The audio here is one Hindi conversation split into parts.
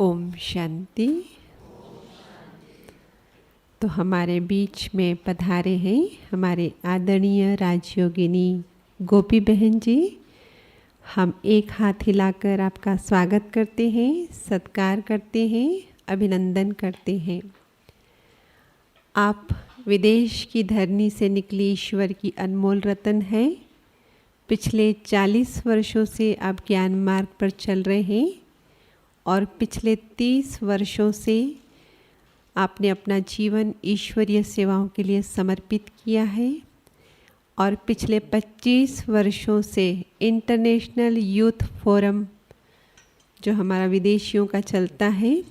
ओम शांति। तो हमारे बीच में पधारे हैं हमारे आदरणीय राजयोगिनी गोपी बहन जी। हम एक हाथ हिलाकर आपका स्वागत करते हैं, सत्कार करते हैं, अभिनंदन करते हैं। आप विदेश की धरनी से निकली ईश्वर की अनमोल रतन हैं। पिछले 40 वर्षों से आप ज्ञान मार्ग पर चल रहे हैं और पिछले 30 वर्षों से आपने अपना जीवन ईश्वरीय सेवाओं के लिए समर्पित किया है और पिछले 25 वर्षों से इंटरनेशनल यूथ फोरम जो हमारा विदेशियों का चलता है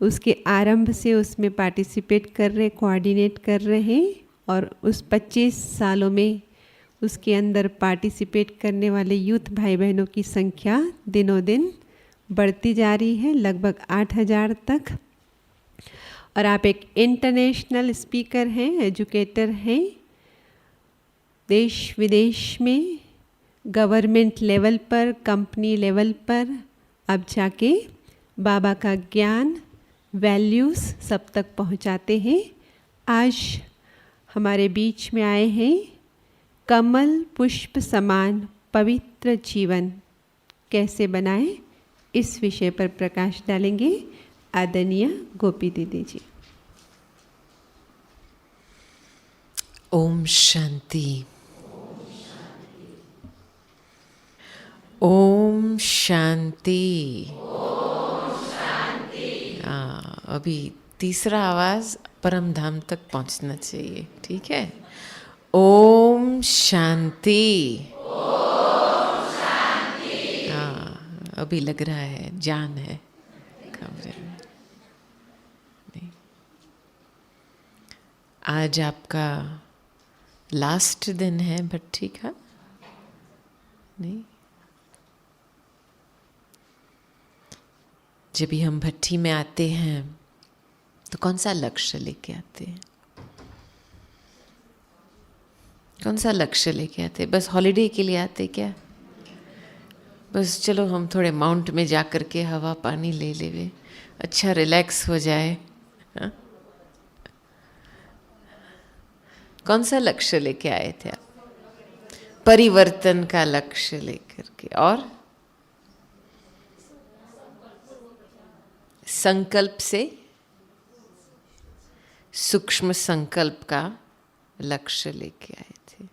उसके आरंभ से उसमें पार्टिसिपेट कर रहे, कोऑर्डिनेट कर रहे हैं और उस 25 सालों में उसके अंदर पार्टिसिपेट करने वाले यूथ भाई बहनों की संख्या दिनों दिन बढ़ती जा रही है, लगभग 8000 तक। और आप एक इंटरनेशनल स्पीकर हैं, एजुकेटर हैं। देश विदेश में गवर्नमेंट लेवल पर, कंपनी लेवल पर अब जाके बाबा का ज्ञान, वैल्यूज़ सब तक पहुंचाते हैं। आज हमारे बीच में आए हैं कमल पुष्प समान पवित्र जीवन कैसे बनाएं, इस विषय पर प्रकाश डालेंगे आदरणीय गोपी दीदी जी। ओम शांति। ओम शांति। अभी तीसरा आवाज परम धाम तक पहुंचना चाहिए, ठीक है। ओम शांति। अभी लग रहा है जान है कमरे में। नहीं। आज आपका लास्ट दिन है भट्टी का, नहीं। जब भी हम भट्टी में आते हैं तो कौन सा लक्ष्य लेके आते हैं? कौन सा लक्ष्य लेके आते हैं? बस हॉलिडे के लिए आते क्या? बस चलो हम थोड़े माउंट में जा कर के हवा पानी ले लेवे, अच्छा रिलैक्स हो जाए, हा? कौन सा लक्ष्य लेके आए थे आप? परिवर्तन का लक्ष्य लेकर के। और संकल्प से, सूक्ष्म संकल्प का लक्ष्य लेके आए थे।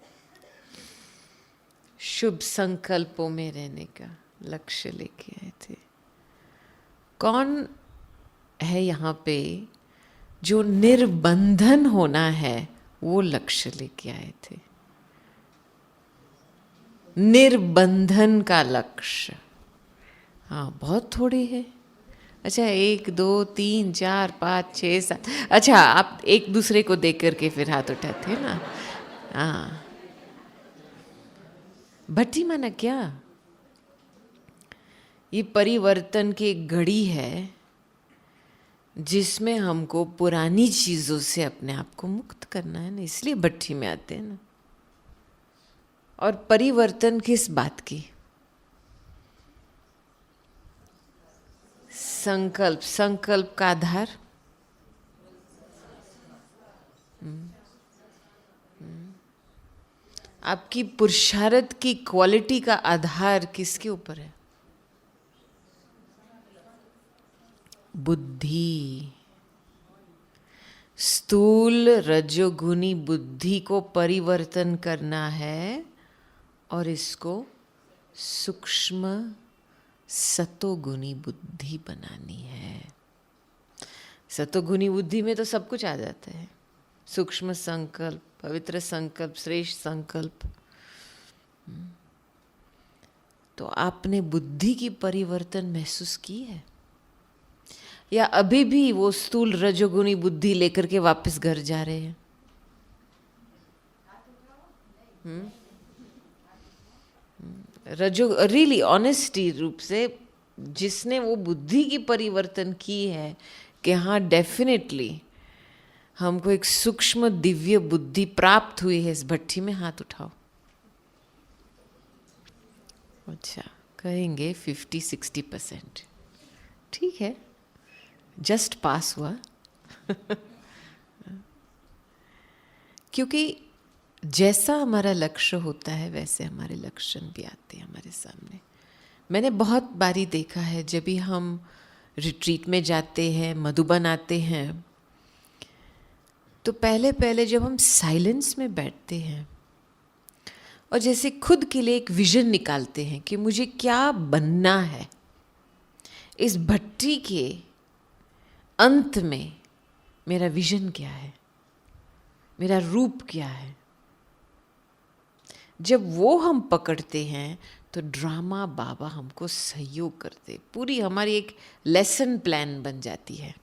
शुभ संकल्पों में रहने का लक्ष्य लेके आए थे। कौन है यहाँ पे जो निर्बंधन होना है वो लक्ष्य लेके आए थे? निर्बंधन का लक्ष्य, हाँ बहुत थोड़े है। अच्छा 1 2 3 4 5 6 7, अच्छा आप एक दूसरे को देख करके फिर हाथ उठाते हैं ना। हाँ, भट्टी माना क्या? ये परिवर्तन की एक घड़ी है जिसमें हमको पुरानी चीजों से अपने आप को मुक्त करना है ना, इसलिए भट्टी में आते हैं ना। और परिवर्तन किस बात की? संकल्प। संकल्प का आधार आपकी पुरुषार्थ की क्वालिटी का आधार किसके ऊपर है? बुद्धि। स्थूल रजोगुनी बुद्धि को परिवर्तन करना है और इसको सूक्ष्म सतोगुनी बुद्धि बनानी है। सतोगुनी बुद्धि में तो सब कुछ आ जाता है। सूक्ष्म संकल्प, पवित्र संकल्प, श्रेष्ठ संकल्प। तो आपने बुद्धि की परिवर्तन महसूस की है या अभी भी वो स्थूल रजोगुनी बुद्धि लेकर के वापस घर जा रहे हैं? रियली ऑनेस्टी रूप से जिसने वो बुद्धि की परिवर्तन की है कि हाँ डेफिनेटली हमको एक सूक्ष्म दिव्य बुद्धि प्राप्त हुई है, इस भट्टी में हाथ उठाओ। अच्छा कहेंगे 50-60%, ठीक है। जस्ट पास हुआ क्योंकि जैसा हमारा लक्ष्य होता है वैसे हमारे लक्षण भी आते हैं हमारे सामने। मैंने बहुत बारी देखा है, जब भी हम रिट्रीट में जाते हैं, मधुबन आते हैं, तो पहले पहले जब हम साइलेंस में बैठते हैं और जैसे खुद के लिए एक विजन निकालते हैं कि मुझे क्या बनना है, इस भट्टी के अंत में मेरा विजन क्या है, मेरा रूप क्या है, जब वो हम पकड़ते हैं तो ड्रामा बाबा हमको सहयोग करते, पूरी हमारी एक लेसन प्लान बन जाती है।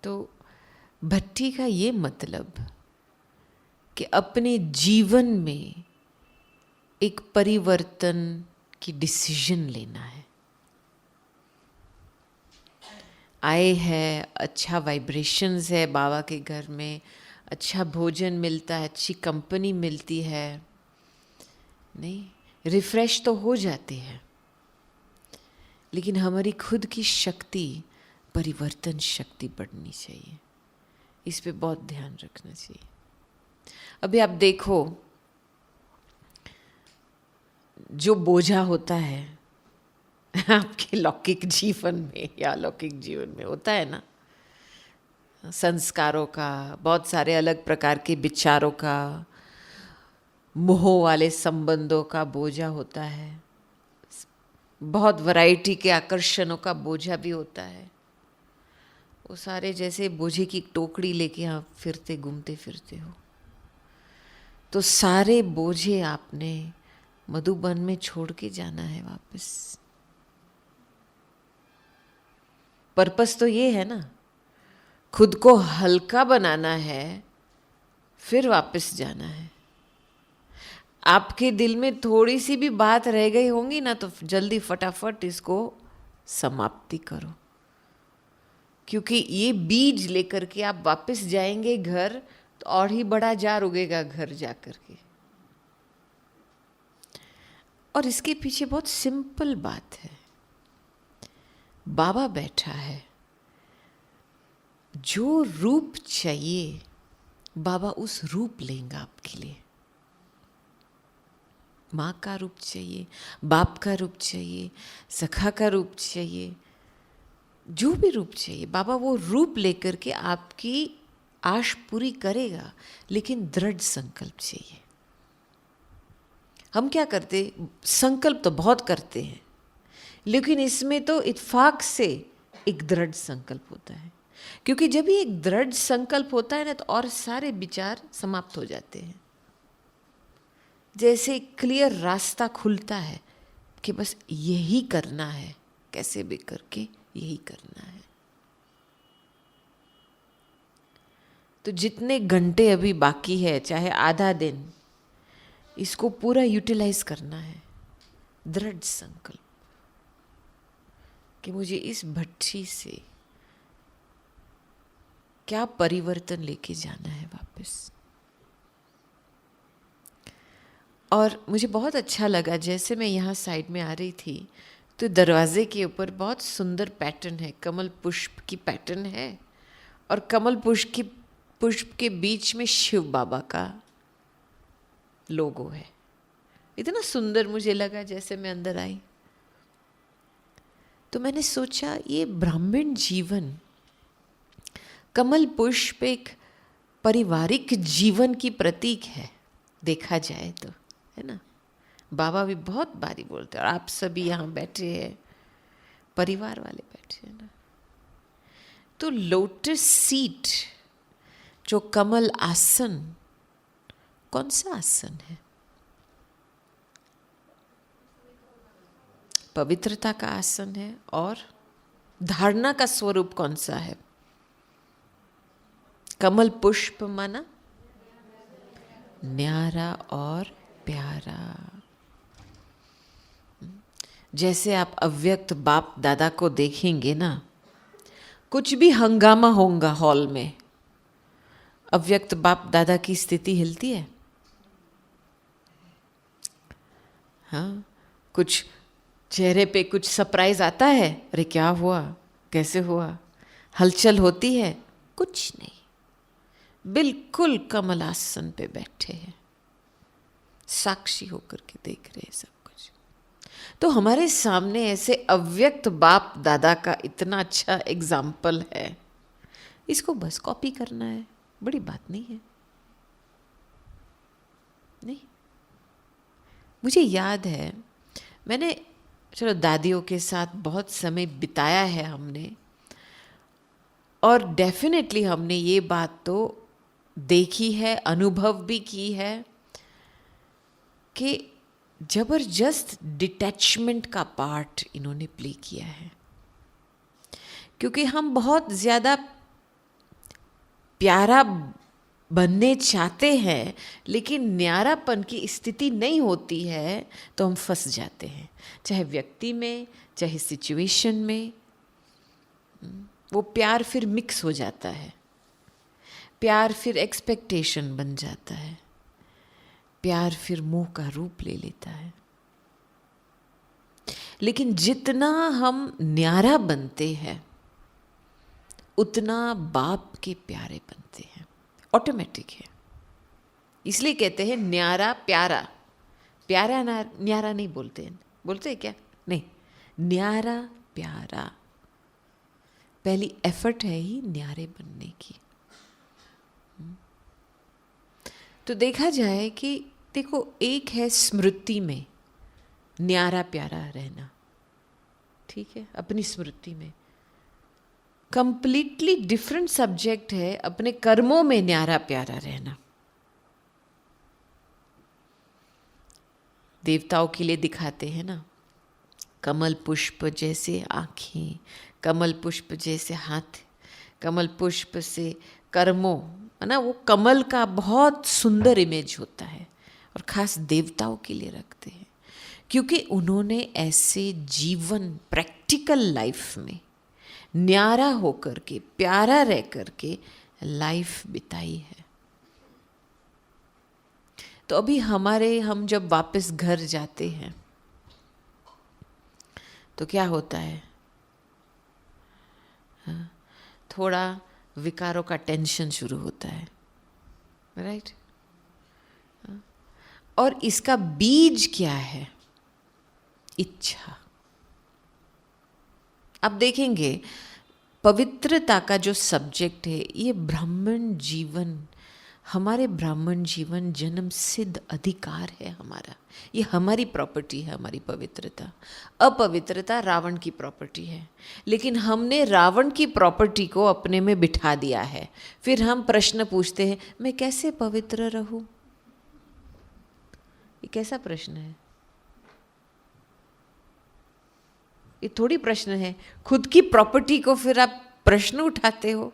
तो भट्टी का ये मतलब कि अपने जीवन में एक परिवर्तन की डिसीजन लेना है। आए है, अच्छा वाइब्रेशंस है बाबा के घर में, अच्छा भोजन मिलता है, अच्छी कंपनी मिलती है, नहीं रिफ्रेश तो हो जाते हैं, लेकिन हमारी खुद की शक्ति, परिवर्तन शक्ति बढ़नी चाहिए। इस पे बहुत ध्यान रखना चाहिए। अभी आप देखो, जो बोझा होता है आपके लौकिक जीवन में या अलौकिक जीवन में होता है ना, संस्कारों का, बहुत सारे अलग प्रकार के विचारों का, मोह वाले संबंधों का बोझा होता है, बहुत वैरायटी के आकर्षणों का बोझा भी होता है। वो सारे जैसे बोझे की टोकरी लेके आप फिरते घूमते फिरते हो, तो सारे बोझे आपने मधुबन में छोड़ के जाना है वापस। पर्पस तो ये है ना, खुद को हल्का बनाना है, फिर वापस जाना है। आपके दिल में थोड़ी सी भी बात रह गई होंगी ना, तो जल्दी फटाफट इसको समाप्ति करो, क्योंकि ये बीज लेकर के आप वापस जाएंगे घर तो और ही बड़ा जार उगेगा घर जाकर के। और इसके पीछे बहुत सिंपल बात है, बाबा बैठा है, जो रूप चाहिए बाबा उस रूप लेंगे आपके लिए। माँ का रूप चाहिए, बाप का रूप चाहिए, सखा का रूप चाहिए, जो भी रूप चाहिए बाबा वो रूप लेकर के आपकी आश पूरी करेगा, लेकिन दृढ़ संकल्प चाहिए। हम क्या करते, संकल्प तो बहुत करते हैं, लेकिन इसमें तो इत्फाक से एक दृढ़ संकल्प होता है, क्योंकि जब ये एक दृढ़ संकल्प होता है ना, तो और सारे विचार समाप्त हो जाते हैं। जैसे क्लियर रास्ता खुलता है कि बस यही करना है, कैसे भी करके यही करना है। तो जितने घंटे अभी बाकी है, चाहे आधा दिन, इसको पूरा यूटिलाइज करना है। दृढ़ संकल्प कि मुझे इस भट्टी से क्या परिवर्तन लेके जाना है वापस। और मुझे बहुत अच्छा लगा, जैसे मैं यहाँ साइड में आ रही थी तो दरवाजे के ऊपर बहुत सुंदर पैटर्न है, कमल पुष्प की पैटर्न है, और कमल पुष्प के बीच में शिव बाबा का लोगो है। इतना सुंदर मुझे लगा जैसे मैं अंदर आई। तो मैंने सोचा ये ब्राह्मण जीवन, कमल पुष्प एक पारिवारिक जीवन की प्रतीक है, देखा जाए तो, है ना। बाबा भी बहुत बारी बोलते हैं, और आप सभी यहाँ बैठे हैं, परिवार वाले बैठे हैं ना। तो लोटस सीट, जो कमल आसन, कौन सा आसन है? पवित्रता का आसन है। और धारणा का स्वरूप कौन सा है? कमल पुष्प माना न्यारा और प्यारा। जैसे आप अव्यक्त बाप दादा को देखेंगे ना, कुछ भी हंगामा होगा हॉल में, अव्यक्त बाप दादा की स्थिति हिलती है। हाँ, कुछ चेहरे पे कुछ सरप्राइज आता है, अरे क्या हुआ, कैसे हुआ, हलचल होती है? कुछ नहीं, बिल्कुल कमलासन पे बैठे हैं, साक्षी होकर के देख रहे हैं सब कुछ। तो हमारे सामने ऐसे अव्यक्त बाप दादा का इतना अच्छा एग्जाम्पल है, इसको बस कॉपी करना है, बड़ी बात नहीं है। नहीं, मुझे याद है मैंने, चलो दादियों के साथ बहुत समय बिताया है हमने, और डेफिनेटली हमने ये बात तो देखी है, अनुभव भी की है कि जबरदस्त डिटैचमेंट का पार्ट इन्होंने प्ले किया है। क्योंकि हम बहुत ज़्यादा प्यारा बनने चाहते हैं, लेकिन न्यारापन की स्थिति नहीं होती है तो हम फंस जाते हैं, चाहे व्यक्ति में, चाहे सिचुएशन में। वो प्यार फिर मिक्स हो जाता है, प्यार फिर एक्सपेक्टेशन बन जाता है, प्यार फिर मोह का रूप ले लेता है। लेकिन जितना हम न्यारा बनते हैं उतना बाप के प्यारे बनते हैं, ऑटोमेटिक है। इसलिए कहते हैं न्यारा प्यारा। प्यारा न्यारा नहीं बोलते हैं, बोलते हैं क्या? नहीं, न्यारा प्यारा। पहली एफर्ट है ही न्यारे बनने की। तो देखा जाए कि देखो, एक है स्मृति में न्यारा प्यारा रहना, ठीक है, अपनी स्मृति में। कंप्लीटली डिफरेंट सब्जेक्ट है अपने कर्मों में न्यारा प्यारा रहना। देवताओं के लिए दिखाते हैं ना, कमल पुष्प जैसे आँखें, कमल पुष्प जैसे हाथ, कमल पुष्प से कर्मों, है ना, वो कमल का बहुत सुंदर इमेज होता है और खास देवताओं के लिए रखते हैं, क्योंकि उन्होंने ऐसे जीवन प्रैक्टिकल लाइफ में न्यारा होकर के, प्यारा रह करके लाइफ बिताई है। तो अभी हम जब वापस घर जाते हैं तो क्या होता है, हाँ, थोड़ा विकारों का टेंशन शुरू होता है, राइट? और इसका बीज क्या है? इच्छा। अब देखेंगे पवित्रता का जो सब्जेक्ट है, ये ब्राह्मण जीवन, हमारे ब्राह्मण जीवन जन्म सिद्ध अधिकार है हमारा, ये हमारी प्रॉपर्टी है, हमारी पवित्रता। अपवित्रता रावण की प्रॉपर्टी है, लेकिन हमने रावण की प्रॉपर्टी को अपने में बिठा दिया है। फिर हम प्रश्न पूछते हैं, मैं कैसे पवित्र रहूं? ये कैसा प्रश्न है? ये थोड़ी प्रश्न है। खुद की प्रॉपर्टी को फिर आप प्रश्न उठाते हो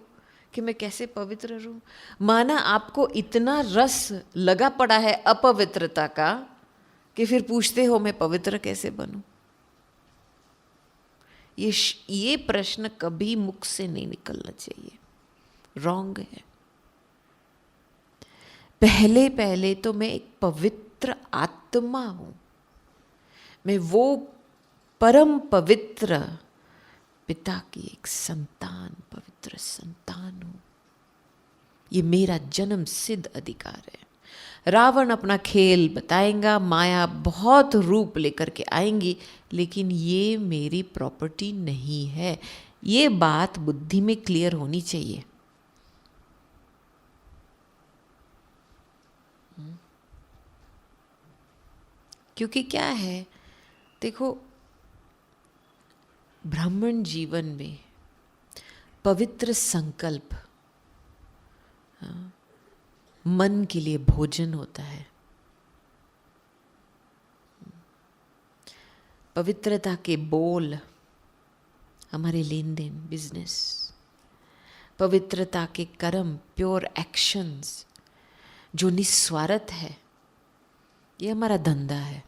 कि मैं कैसे पवित्र रहूं। माना आपको इतना रस लगा पड़ा है अपवित्रता का कि फिर पूछते हो मैं पवित्र कैसे बनूं। ये प्रश्न कभी मुख से नहीं निकलना चाहिए, रॉन्ग है। पहले पहले तो मैं एक पवित्र आत्मा हूं, मैं वो परम पवित्र पिता की एक संतान, पवित्र संतान हूं। ये मेरा जन्म सिद्ध अधिकार है। रावण अपना खेल बताएगा, माया बहुत रूप लेकर के आएंगी, लेकिन ये मेरी प्रॉपर्टी नहीं है। ये बात बुद्धि में क्लियर होनी चाहिए। क्योंकि क्या है, देखो, ब्राह्मण जीवन में पवित्र संकल्प, मन के लिए भोजन होता है, पवित्रता के बोल, हमारे लेन देन, बिजनेस, पवित्रता के कर्म, प्योर एक्शंस जो निस्वार्थ है, ये हमारा धंधा है।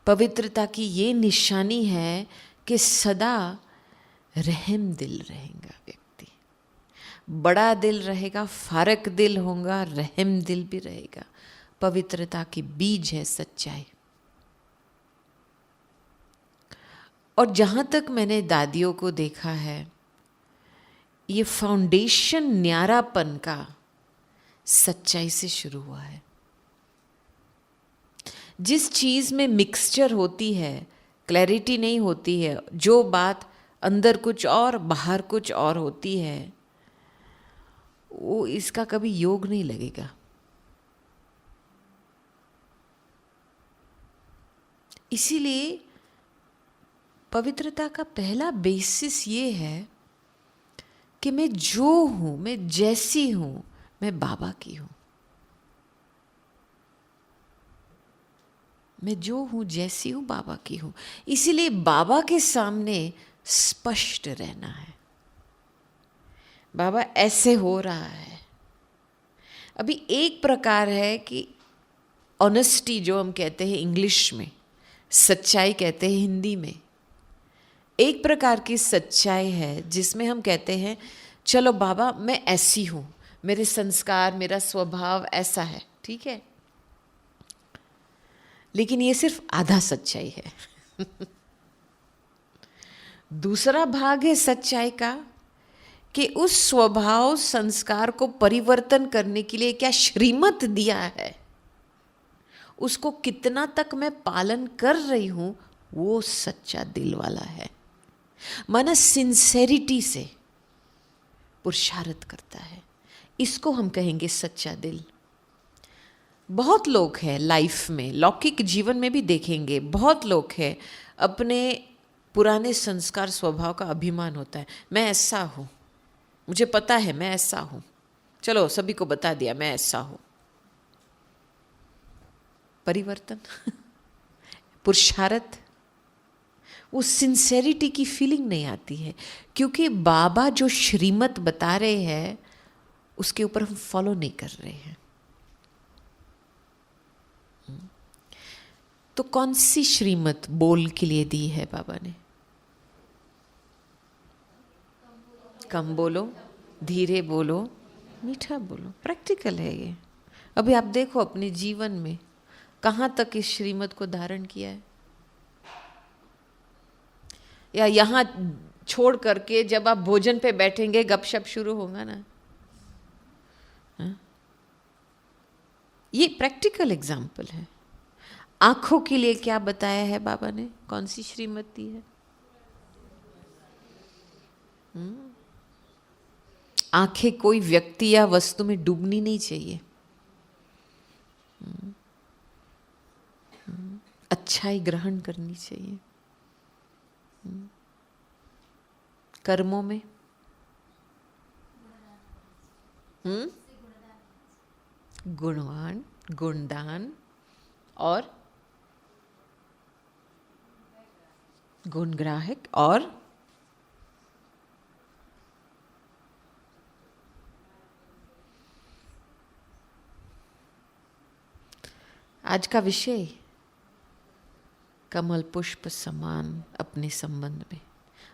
पवित्रता की ये निशानी है कि सदा रहम दिल रहेगा व्यक्ति, बड़ा दिल रहेगा, फारक दिल होगा, रहम दिल भी रहेगा। पवित्रता की बीज है सच्चाई। और जहाँ तक मैंने दादियों को देखा है, ये फाउंडेशन न्यारापन का सच्चाई से शुरू हुआ है। जिस चीज़ में मिक्सचर होती है, क्लैरिटी नहीं होती है, जो बात अंदर कुछ और बाहर कुछ और होती है, वो इसका कभी योग नहीं लगेगा। इसीलिए पवित्रता का पहला बेसिस ये है कि मैं जो हूँ, मैं जैसी हूँ, मैं बाबा की हूँ। मैं जो हूँ, जैसी हूँ, बाबा की हूँ। इसीलिए बाबा के सामने स्पष्ट रहना है। बाबा ऐसे हो रहा है। अभी एक प्रकार है कि ऑनेस्टी, जो हम कहते हैं इंग्लिश में, सच्चाई कहते हैं हिंदी में। एक प्रकार की सच्चाई है जिसमें हम कहते हैं चलो बाबा मैं ऐसी हूँ, मेरे संस्कार, मेरा स्वभाव ऐसा है, ठीक है। लेकिन ये सिर्फ आधा सच्चाई है। दूसरा भाग है सच्चाई का कि उस स्वभाव संस्कार को परिवर्तन करने के लिए क्या श्रीमत दिया है, उसको कितना तक मैं पालन कर रही हूं, वो सच्चा दिल वाला है। मन सिंसेरिटी से पुरुषार्थ करता है, इसको हम कहेंगे सच्चा दिल। बहुत लोग हैं लाइफ में, लौकिक जीवन में भी देखेंगे, बहुत लोग हैं अपने पुराने संस्कार स्वभाव का अभिमान होता है। मैं ऐसा हूँ, मुझे पता है मैं ऐसा हूँ, चलो सभी को बता दिया मैं ऐसा हूँ। परिवर्तन पुरुषार्थ, वो सिंसेरिटी की फीलिंग नहीं आती है, क्योंकि बाबा जो श्रीमत बता रहे हैं उसके ऊपर हम फॉलो नहीं कर रहे हैं। तो कौन सी श्रीमत बोल के लिए दी है बाबा ने? कम बोलो, धीरे बोलो, मीठा बोलो। प्रैक्टिकल है ये। अभी आप देखो अपने जीवन में कहाँ तक इस श्रीमत को धारण किया है, या यहाँ छोड़ करके जब आप भोजन पे बैठेंगे गपशप शुरू होगा ना। ये प्रैक्टिकल एग्जाम्पल है। आंखों के लिए क्या बताया है बाबा ने, कौन सी श्रीमत दी है? आंखें कोई व्यक्ति या वस्तु में डूबनी नहीं चाहिए। अच्छाई ग्रहण करनी चाहिए। कर्मों में गुणवान, गुणदान और गुणग्राहक और आज का विषय कमल पुष्प समान अपने संबंध में,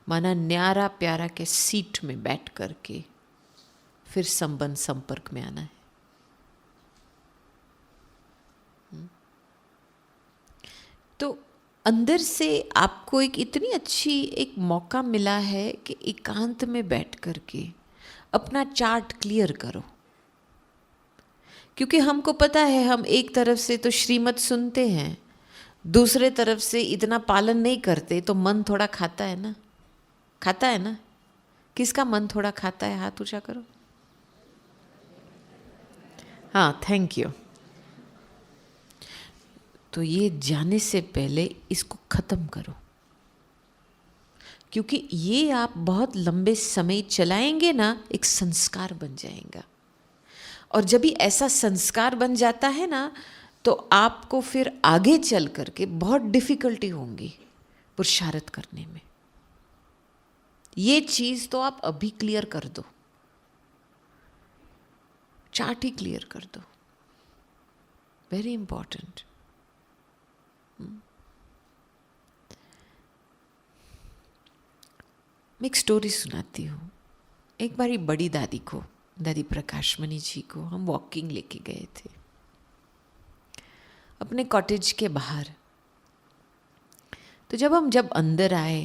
माना न्यारा प्यारा के सीट में बैठ करके फिर संबंध संपर्क में आना है। तो अंदर से आपको एक इतनी अच्छी एक मौका मिला है कि एकांत में बैठ करके अपना चार्ट क्लियर करो। क्योंकि हमको पता है हम एक तरफ से तो श्रीमत सुनते हैं, दूसरे तरफ से इतना पालन नहीं करते, तो मन थोड़ा खाता है ना, खाता है ना। किसका मन थोड़ा खाता है, हाथ ऊंचा करो। हाँ, थैंक यू। तो ये जाने से पहले इसको खत्म करो, क्योंकि ये आप बहुत लंबे समय चलाएंगे ना, एक संस्कार बन जाएगा। और जब भी ऐसा संस्कार बन जाता है ना, तो आपको फिर आगे चल करके बहुत डिफिकल्टी होंगी पुरुषार्थ करने में। ये चीज तो आप अभी क्लियर कर दो, चार्ट ही क्लियर कर दो, वेरी इंपॉर्टेंट। मैं एक स्टोरी सुनाती हूँ। एक बारी बड़ी दादी को, दादी प्रकाशमणि जी को, हम वॉकिंग लेके गए थे अपने कॉटेज के बाहर। तो तो जब अंदर आए,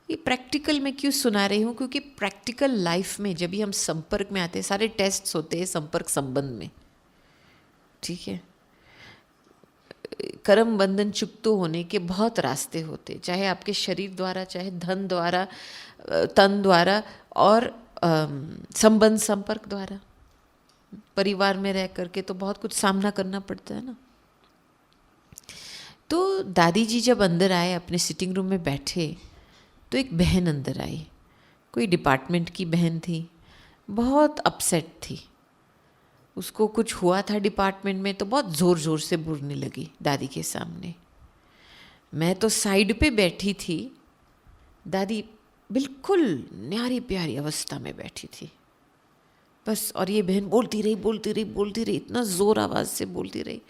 ये प्रैक्टिकल में क्यों सुना रही हूँ, क्योंकि प्रैक्टिकल लाइफ में जब भी हम संपर्क में आते हैं, सारे टेस्ट्स होते हैं संपर्क संबंध में, ठीक है। कर्म बंधन चुक्त होने के बहुत रास्ते होते, चाहे आपके शरीर द्वारा, चाहे धन द्वारा, तन द्वारा, और संबंध संपर्क द्वारा। परिवार में रह करके तो बहुत कुछ सामना करना पड़ता है ना। तो दादी जी जब अंदर आए, अपने सिटिंग रूम में बैठे, तो एक बहन अंदर आई, कोई डिपार्टमेंट की बहन थी, बहुत अपसेट थी। उसको कुछ हुआ था डिपार्टमेंट में, तो बहुत ज़ोर ज़ोर से बोलने लगी दादी के सामने। मैं तो साइड पे बैठी थी, दादी बिल्कुल न्यारी प्यारी अवस्था में बैठी थी बस, और ये बहन बोलती रही, इतना ज़ोर आवाज़ से बोलती रही,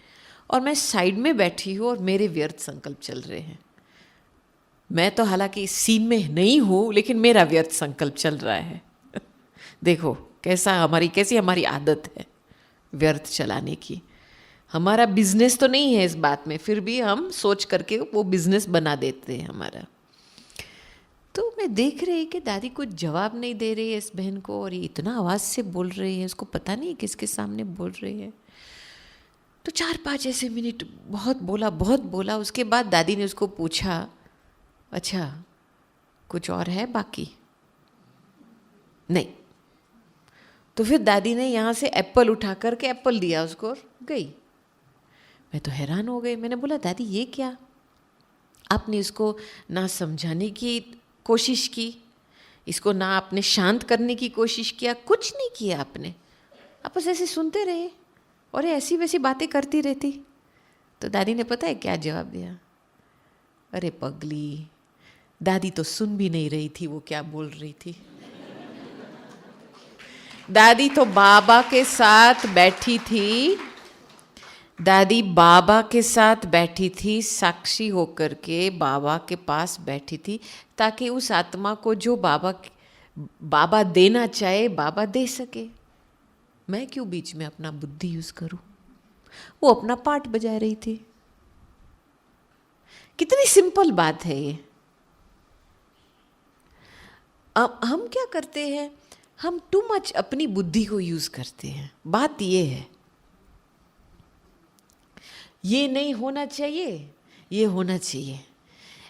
और मैं साइड में बैठी हूँ और मेरे व्यर्थ संकल्प चल रहे हैं। मैं तो हालांकि इस सीन में नहीं हूँ, लेकिन मेरा व्यर्थ संकल्प चल रहा है। देखो कैसी हमारी आदत है व्यर्थ चलाने की। हमारा बिजनेस तो नहीं है इस बात में, फिर भी हम सोच करके वो बिजनेस बना देते हैं हमारा। तो मैं देख रही कि दादी कुछ जवाब नहीं दे रही है इस बहन को, और ये इतना आवाज़ से बोल रही है, उसको पता नहीं किसके सामने बोल रही है। तो 4-5 ऐसे मिनट बहुत बोला। उसके बाद दादी ने उसको पूछा, अच्छा कुछ और है बाकी? नहीं। तो फिर दादी ने यहाँ से एप्पल उठा करके एप्पल दिया उसको और गई। मैं तो हैरान हो गई। मैंने बोला, दादी ये क्या? आपने इसको ना समझाने की कोशिश की, इसको ना आपने शांत करने की कोशिश किया, कुछ नहीं किया आपने। आप बस ऐसे सुनते रहे और ये ऐसी वैसी बातें करती रहती। तो दादी ने पता है क्या जवाब दिया? अरे पगली, दादी तो सुन भी नहीं रही थी वो क्या बोल रही थी। दादी तो बाबा के साथ बैठी थी, दादी बाबा के साथ बैठी थी, साक्षी होकर के बाबा के पास बैठी थी, ताकि उस आत्मा को जो बाबा देना चाहे बाबा दे सके। मैं क्यों बीच में अपना बुद्धि यूज करूं? वो अपना पार्ट बजा रही थी। कितनी सिंपल बात है ये। अब हम क्या करते हैं, हम टू मच अपनी बुद्धि को यूज करते हैं। बात ये है, ये नहीं होना चाहिए, ये होना चाहिए,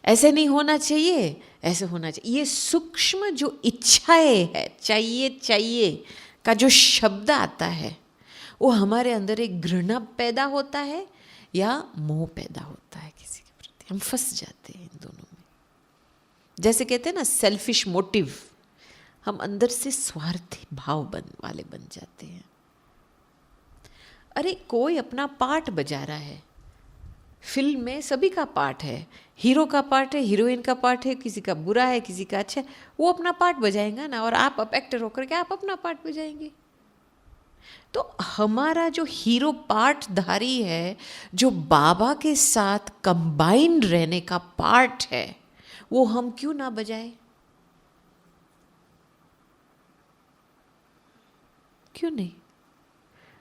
ऐसे नहीं होना चाहिए, ऐसे होना चाहिए। ये सूक्ष्म जो इच्छाएं है, चाहिए का जो शब्द आता है, वो हमारे अंदर एक घृणा पैदा होता है या मोह पैदा होता है किसी के प्रति। हम फंस जाते हैं इन दोनों में। जैसे कहते हैं ना, सेल्फिश मोटिव, हम अंदर से स्वार्थी भाव वाले बन जाते हैं। अरे कोई अपना पार्ट बजा रहा है, फिल्म में सभी का पार्ट है, हीरो का पार्ट है, हीरोइन का पार्ट है, किसी का बुरा है, किसी का अच्छा है, वो अपना पार्ट बजाएगा ना, और आप एक्टर होकर के आप अपना पार्ट बजाएंगे। तो हमारा जो हीरो पार्ट धारी है, जो बाबा के साथ कंबाइंड रहने का पार्ट है, वो हम क्यों ना बजाए? क्यों नहीं?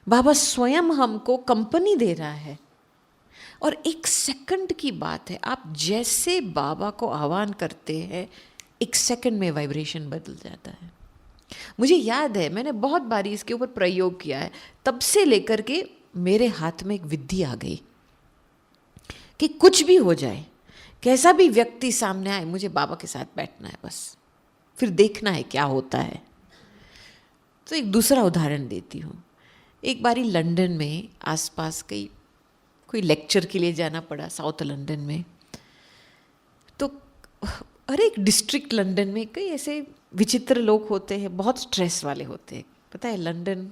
बाबा स्वयं हमको कंपनी दे रहा है। और 1 सेकंड की बात है, आप जैसे बाबा को आह्वान करते हैं, 1 सेकंड में वाइब्रेशन बदल जाता है। मुझे याद है, मैंने बहुत बारी इसके ऊपर प्रयोग किया है। तब से लेकर के मेरे हाथ में एक विद्धि आ गई कि कुछ भी हो जाए, कैसा भी व्यक्ति सामने आए, मुझे बाबा के साथ बैठना है बस, फिर देखना है क्या होता है। तो एक दूसरा उदाहरण देती हूँ। एक बारी लंदन में आसपास कोई लेक्चर के लिए जाना पड़ा, साउथ लंदन में। तो हर एक डिस्ट्रिक्ट लंदन में कई ऐसे विचित्र लोग होते हैं, बहुत स्ट्रेस वाले होते हैं। पता है लंदन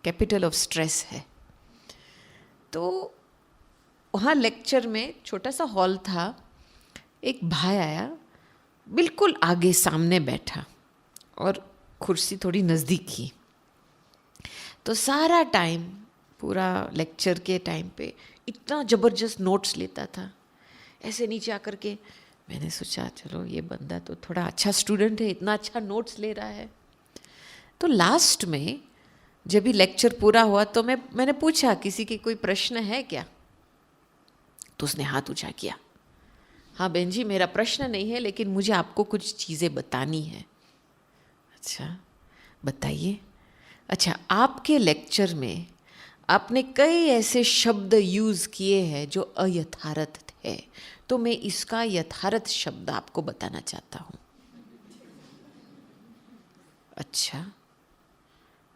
कैपिटल ऑफ स्ट्रेस है। तो वहाँ लेक्चर में छोटा सा हॉल था, एक भाई आया, बिल्कुल आगे सामने बैठा और कुर्सी थोड़ी नज़दीक की। तो सारा टाइम, पूरा लेक्चर के टाइम पे इतना ज़बरदस्त नोट्स लेता था, ऐसे नीचे आकर के। मैंने सोचा चलो ये बंदा तो थोड़ा अच्छा स्टूडेंट है, इतना अच्छा नोट्स ले रहा है। तो लास्ट में जब भी लेक्चर पूरा हुआ तो मैंने पूछा, किसी के कोई प्रश्न है क्या? तो उसने हाथ ऊंचा किया। हाँ बहन जी, मेरा प्रश्न नहीं है, लेकिन मुझे आपको कुछ चीज़ें बतानी है। अच्छा बताइए। अच्छा, आपके लेक्चर में आपने कई ऐसे शब्द यूज़ किए हैं जो अयथार्थ थे, तो मैं इसका यथार्थ शब्द आपको बताना चाहता हूँ। अच्छा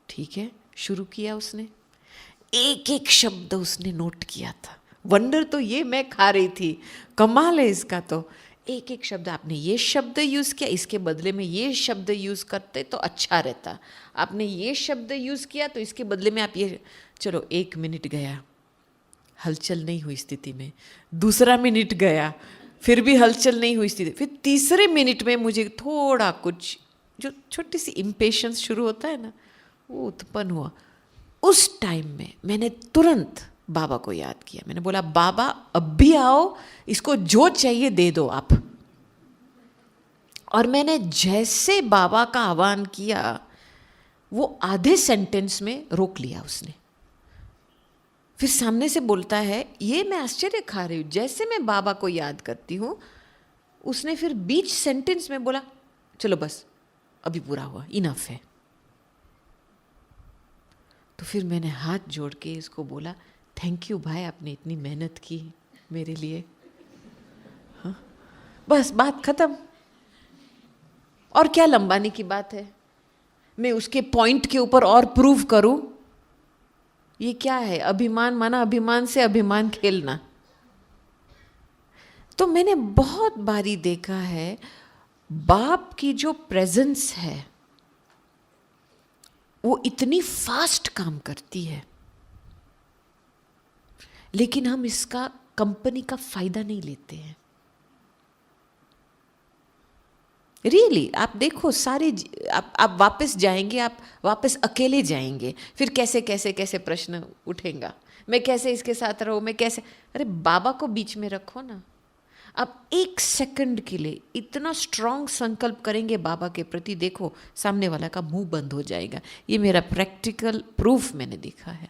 ठीक है, शुरू किया उसने, एक एक शब्द उसने नोट किया था। वंडर तो ये मैं खा रही थी, कमाल है इसका। तो एक एक शब्द, आपने ये शब्द यूज़ किया, इसके बदले में ये शब्द यूज़ करते तो अच्छा रहता। आपने ये शब्द यूज़ किया तो इसके बदले में आप ये। चलो 1 मिनट गया, हलचल नहीं हुई स्थिति में। दूसरा मिनट गया, फिर भी हलचल नहीं हुई स्थिति। फिर तीसरे मिनट में मुझे थोड़ा कुछ, जो छोटी सी इम्पेशंस शुरू होता है ना, वो उत्पन्न हुआ। उस टाइम में मैंने तुरंत बाबा को याद किया। मैंने बोला, बाबा अब भी आओ, इसको जो चाहिए दे दो आप। और मैंने जैसे बाबा का आह्वान किया, वो आधे सेंटेंस में रोक लिया उसने। फिर सामने से बोलता है, ये मैं आश्चर्य खा रही हूँ, जैसे मैं बाबा को याद करती हूँ, उसने फिर बीच सेंटेंस में बोला, चलो बस अभी पूरा हुआ, इनफ है। तो फिर मैंने हाथ जोड़ के इसको बोला, थैंक यू भाई, आपने इतनी मेहनत की मेरे लिए। हाँ, बस बात खत्म। और क्या लंबाने की बात है, मैं उसके पॉइंट के ऊपर और प्रूव करूं? ये क्या है, अभिमान माना अभिमान से अभिमान खेलना। तो मैंने बहुत बारी देखा है, बाप की जो प्रेजेंस है वो इतनी फास्ट काम करती है, लेकिन हम इसका कंपनी का फायदा नहीं लेते हैं। रियली आप देखो, सारे आप वापस जाएंगे, आप वापस अकेले जाएंगे, फिर कैसे कैसे कैसे प्रश्न उठेगा, मैं कैसे इसके साथ रहूं, मैं कैसे। अरे बाबा को बीच में रखो ना। आप 1 सेकंड के लिए इतना स्ट्रांग संकल्प करेंगे बाबा के प्रति, देखो सामने वाला का मुंह बंद हो जाएगा। ये मेरा प्रैक्टिकल प्रूफ मैंने देखा है।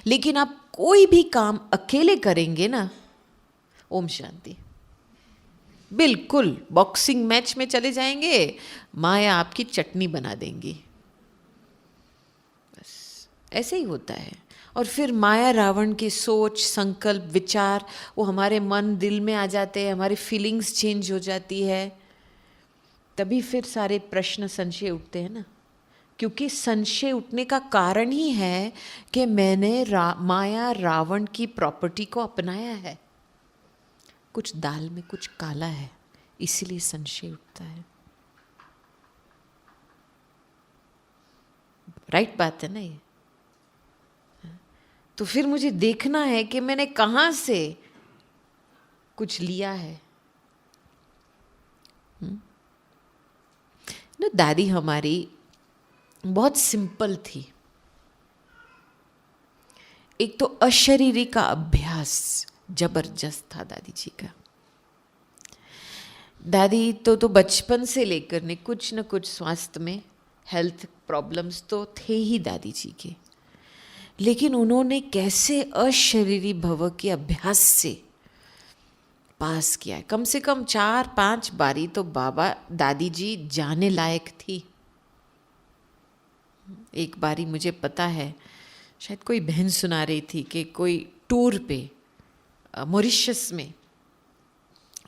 लेकिन आप कोई भी काम अकेले करेंगे ना, ओम शांति, बिल्कुल बॉक्सिंग मैच में चले जाएंगे, माया आपकी चटनी बना देंगी। बस ऐसे ही होता है। और फिर माया रावण के सोच, संकल्प, विचार वो हमारे मन दिल में आ जाते हैं, हमारी फीलिंग्स चेंज हो जाती है। तभी फिर सारे प्रश्न संशय उठते हैं ना, क्योंकि संशय उठने का कारण ही है कि मैंने माया रावण की प्रॉपर्टी को अपनाया है। कुछ दाल में कुछ काला है, इसीलिए संशय उठता है। राइट बात है ना ये? तो फिर मुझे देखना है कि मैंने कहाँ से कुछ लिया है। ना दादी हमारी बहुत सिंपल थी। एक तो अशरीरी का अभ्यास जबरदस्त था दादी जी का। दादी तो बचपन से लेकर ने कुछ न कुछ स्वास्थ्य में हेल्थ प्रॉब्लम्स तो थे ही दादी जी के, लेकिन उन्होंने कैसे अशरीरी भव के अभ्यास से पास किया है। कम से कम 4-5 बारी तो बाबा दादी जी जाने लायक थी। एक बारी मुझे पता है, शायद कोई बहन सुना रही थी कि कोई टूर पे मॉरिशस में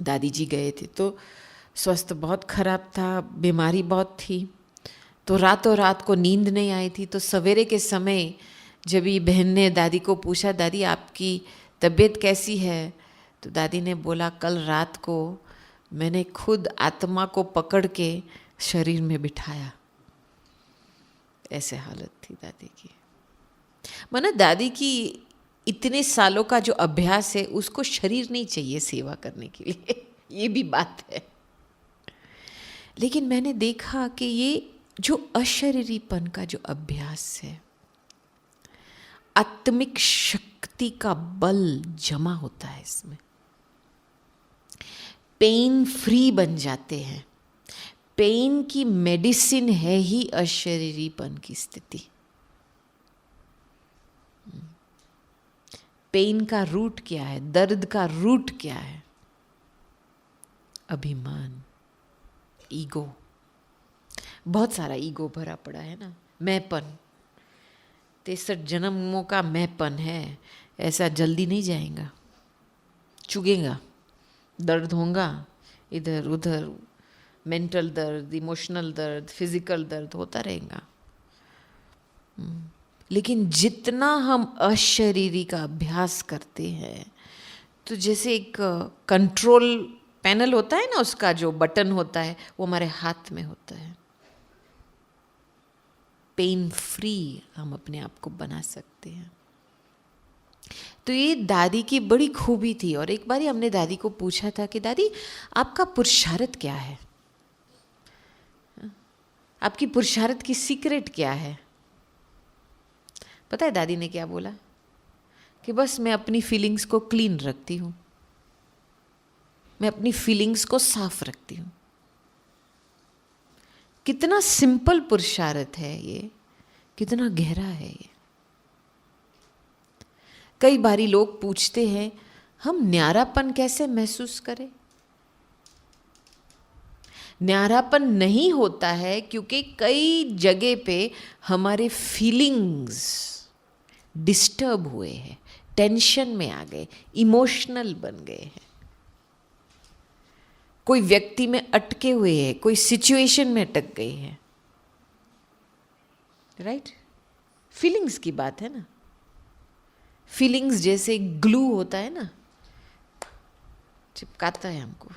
दादी जी गए थे, तो स्वास्थ्य बहुत खराब था, बीमारी बहुत थी, तो रातों रात को नींद नहीं आई थी। तो सवेरे के समय जब ये बहन ने दादी को पूछा, दादी आपकी तबीयत कैसी है, तो दादी ने बोला, कल रात को मैंने खुद आत्मा को पकड़ के शरीर में बिठाया। ऐसे हालत थी दादी की। माना दादी की इतने सालों का जो अभ्यास है, उसको शरीर नहीं चाहिए सेवा करने के लिए, ये भी बात है। लेकिन मैंने देखा कि ये जो अशरीरीपन का जो अभ्यास है, आत्मिक शक्ति का बल जमा होता है इसमें, पेन फ्री बन जाते हैं। पेन की मेडिसिन है ही अशरीरीपन की स्थिति। पेन का रूट क्या है, दर्द का रूट क्या है? अभिमान, ईगो। बहुत सारा ईगो भरा पड़ा है ना, मैंपन। 63 जन्मों का मैंपन है, ऐसा जल्दी नहीं जाएगा, चुगेगा, दर्द होगा इधर उधर, मेंटल दर्द, इमोशनल दर्द, फिजिकल दर्द होता रहेगा। लेकिन जितना हम अशरीरी का अभ्यास करते हैं, तो जैसे एक कंट्रोल पैनल होता है ना, उसका जो बटन होता है वो हमारे हाथ में होता है। पेन फ्री हम अपने आप को बना सकते हैं। तो ये दादी की बड़ी खूबी थी। और एक बार हमने दादी को पूछा था कि दादी आपका पुरुषार्थ क्या है, आपकी पुरुषार्थ की सीक्रेट क्या है? पता है दादी ने क्या बोला? कि बस मैं अपनी फीलिंग्स को क्लीन रखती हूँ, मैं अपनी फीलिंग्स को साफ रखती हूँ। कितना सिंपल पुरुषार्थ है ये, कितना गहरा है ये। कई बारी लोग पूछते हैं हम न्यारापन कैसे महसूस करें? न्यारापन नहीं होता है क्योंकि कई जगह पे हमारे फीलिंग्स डिस्टर्ब हुए हैं, टेंशन में आ गए, इमोशनल बन गए हैं, कोई व्यक्ति में अटके हुए हैं, कोई सिचुएशन में अटक गए हैं। राइट? फीलिंग्स की बात है ना। फीलिंग्स जैसे ग्लू होता है ना, चिपकाता है हमको।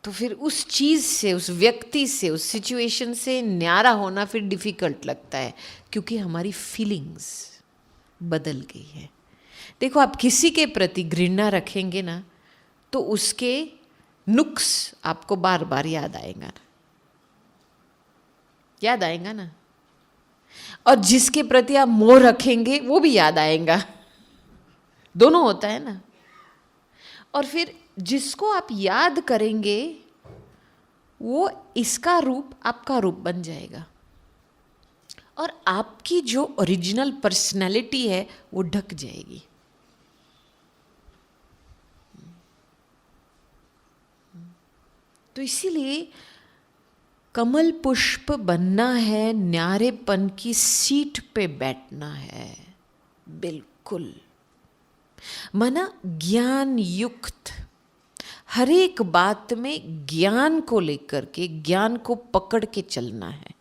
तो फिर उस चीज़ से, उस व्यक्ति से, उस सिचुएशन से न्यारा होना फिर डिफ़िकल्ट लगता है, क्योंकि हमारी फीलिंग्स बदल गई है। देखो, आप किसी के प्रति घृणा रखेंगे ना, तो उसके नुक्स आपको बार बार याद आएगा ना, याद आएगा ना। और जिसके प्रति आप मोह रखेंगे वो भी याद आएगा, दोनों होता है ना। और फिर जिसको आप याद करेंगे वो इसका रूप आपका रूप बन जाएगा, और आपकी जो ओरिजिनल पर्सनैलिटी है वो ढक जाएगी। तो इसीलिए कमल पुष्प बनना है, न्यारेपन की सीट पे बैठना है। बिल्कुल माना ज्ञान युक्त, हर एक बात में ज्ञान को लेकर के, ज्ञान को पकड़ के चलना है,